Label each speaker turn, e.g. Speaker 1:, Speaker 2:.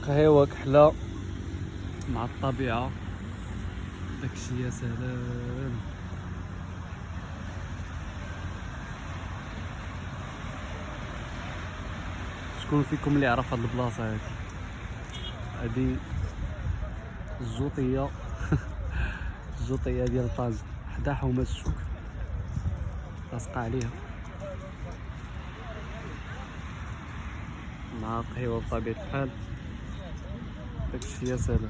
Speaker 1: قهوة كحلة مع الطبيعة، داكشي يا سلام. شكون فيكم اللي يعرف هاد البلاصة هادي؟ هادي الجوطية الجوطية ديال طنجة حدا حومة السوق، لاصقة عليها مع قهوة بطبيعة الحال، داكشي يا سلام.